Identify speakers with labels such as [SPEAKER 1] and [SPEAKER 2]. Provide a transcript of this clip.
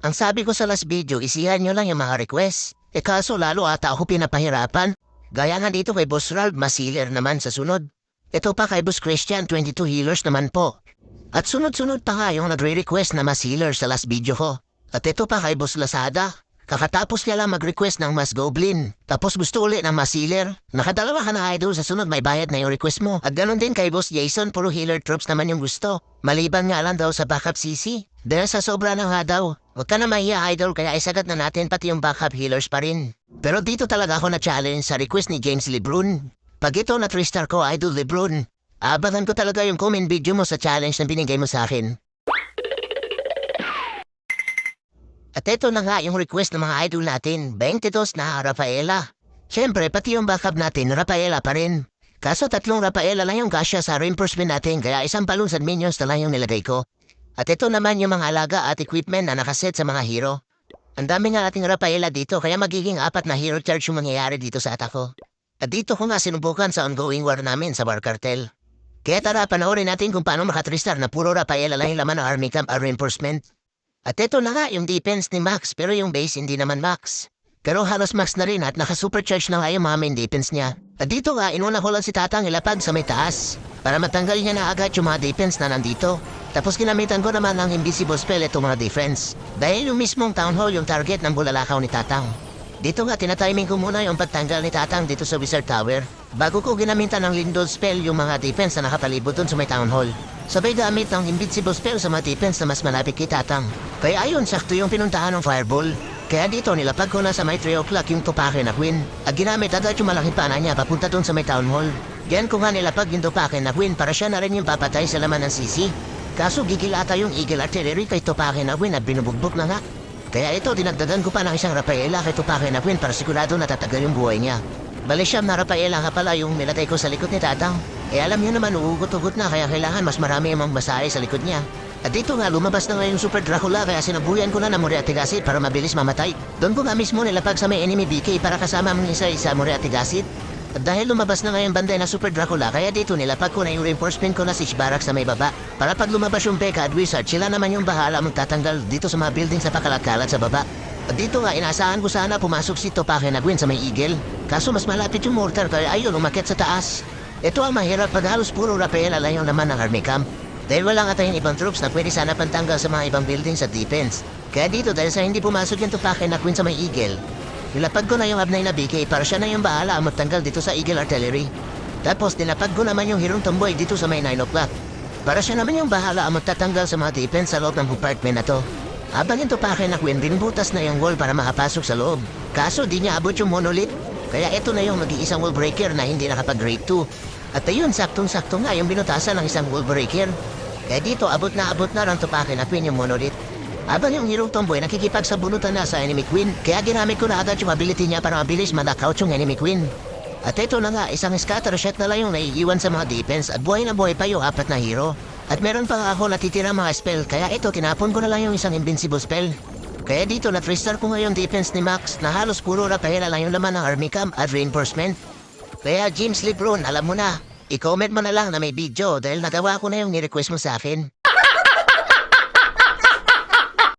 [SPEAKER 1] Ang sabi ko sa last video, isihan nyo lang yung mga request. Kaso lalo ata ako pinapahirapan. Gaya nga dito kay Boss Ralph, mas healer naman sa sunod. Ito pa kay Boss Christian, 22 healers naman po. At sunod-sunod pa nga yung nagre-request na mas healer sa last video ko. At ito pa kay Boss Lazada. Kakatapos niya lang mag-request ng mas goblin. Tapos gusto ulit ng mas healer. Nakadalawa ka na idol, sa sunod may bayad na yung request mo. At ganon din kay Boss Jason, puro healer troops naman yung gusto. Maliban nga lang daw sa backup CC. Dahil sa sobra na nga daw. Huwag ka na mahiya idol, kaya isagat na natin pati yung backup healers pa rin. Pero dito talaga ako na-challenge sa request ni James Lebrun. Pag ito na 3-star ko, idol Lebrun, abangan ko talaga yung comment video mo sa challenge na binigay mo sa akin. At ito na nga yung request ng mga idol natin, 22 na Rafaela. Siyempre, pati yung backup natin, Rafaela pa rin. Kaso 3 Rafaela lang yung kasya sa reinforcement natin, kaya isang palunsan minions na lang yung nilagay ko. At ito naman yung mga alaga at equipment na nakaset sa mga hero. Ang dami nga ating Rafaela dito, kaya magiging 4 na hero charge yung mangyayari dito sa atako. At dito ko nga sinubukan sa ongoing war namin sa War Cartel. Kaya tara, panoorin natin kung paano maka-3-star na puro Rafaela lang yung laman ng army camp or reinforcement. At ito na nga yung defense ni Max, pero yung base hindi naman Max. Pero halos Max na rin at naka-supercharge na nga yung mga main defense niya. At dito nga, inuna ko lang si Tatang ilapag sa may taas para matanggal niya na agad yung mga defense na nandito. Tapos ginamitan ko naman ng invisible spell itong mga defense. Dahil yung mismong town hall yung target ng bulalakaw ni Tatang. Dito nga, tinatiming ko muna yung pagtanggal ni Tatang dito sa Wizard Tower. Bago ko ginamitan ng Lindol spell yung mga defense na nakapalibot dun sa may town hall. Sabay gamit ng invincible spell sa mga defense na mas malapit kay Tatang. Kaya ayun, sakto yung pinuntahan ng fireball. Kaya dito nilapag ko na sa may 3 o'clock yung tupake na Queen. At ginamit agad yung malaking pana niya papunta dun sa may town hall. Diyan ko nga nilapag yung tupake na Queen para siya na rin yung papatay sa laman ng CC. Kaso gigilata yung Eagle Artillery kay tupake na Queen at binubugbog na nga. Kaya ito, dinagdagan ko pa ng isang Rafaela kay tupake na Queen para sigurado natatagal yung buhay niya. Bali siyam na Rafaela nga pala yung nilatay ko sa likod ni Tatang. Alam niyo naman, uugot-ugot na kaya kailangan mas marami yung masahe sa likod niya. At dito nga, lumabas na nga yung Super Dracula kaya sinabuyan ko na ng Moriarty Acid para mabilis mamatay. Doon ko nga mismo nilapag sa may enemy BK para kasama ang isa Moriarty Acid. At dahil lumabas na nga yung banday na Super Dracula, kaya dito nilapag ko na yung reinforcement ko na si Barracks sa may baba. Para pag lumabas yung Becca at Wizard, sila naman yung bahala magtatanggal dito sa mga building sa pakalat-kalat sa baba. At dito nga, inaasahan ko sana pumasok si Topake na Gwen sa may Eagle. Kaso mas malapit yung mortar kaya ayun, umakyat sa taas. Ito ang mahirap pag halos puro Rafaela lang yung laman ng army camp. Dahil wala nga tayong ibang troops na pwede sana pantanggal sa mga ibang buildings at defense. Kaya dito dahil sa hindi pumasok yung Topake na Gwen sa may Eagle, nilapag ko na yung Abnay na BK para siya na yung bahala ang magtanggal dito sa Eagle Artillery. Tapos nilapag ko naman yung Hirong Tomboy dito sa may 9 o'clock. Para siya naman yung bahala ang magtatanggal sa mga defense sa loob ng compartment na to. Habang yung Topake na Queen, binbutas na yung wall para makapasok sa loob. Kaso di niya abot yung monolith. Kaya ito na yung mag-iisang wall breaker na hindi nakapag-grade 2. At ayun, saktong-sakto nga yung binutasan ng isang wall breaker. Kaya dito, abot na ng Topake na Queen yung monolith. Habang yung Hero Tomboy nakikipagsabunutan na sa enemy Queen, kaya ginamit ko na agad yung ability niya para mabilis ma-knockout yung enemy Queen. At ito na nga, isang scatter shot na lang yung naiiwan sa mga defense at buhay na buhay pa yung 4 na hero. At meron pa nga ako natitira mga spell, kaya ito tinapon ko na lang yung isang invincible spell. Kaya dito na 3-star ko ngayon defense ni Max na halos puro Rafaela lang yung laman ng army camp at reinforcement. Kaya James Lebron, alam mo na, i-comment mo na lang na may video dahil nagawa ko na yung ni-request mo sa akin.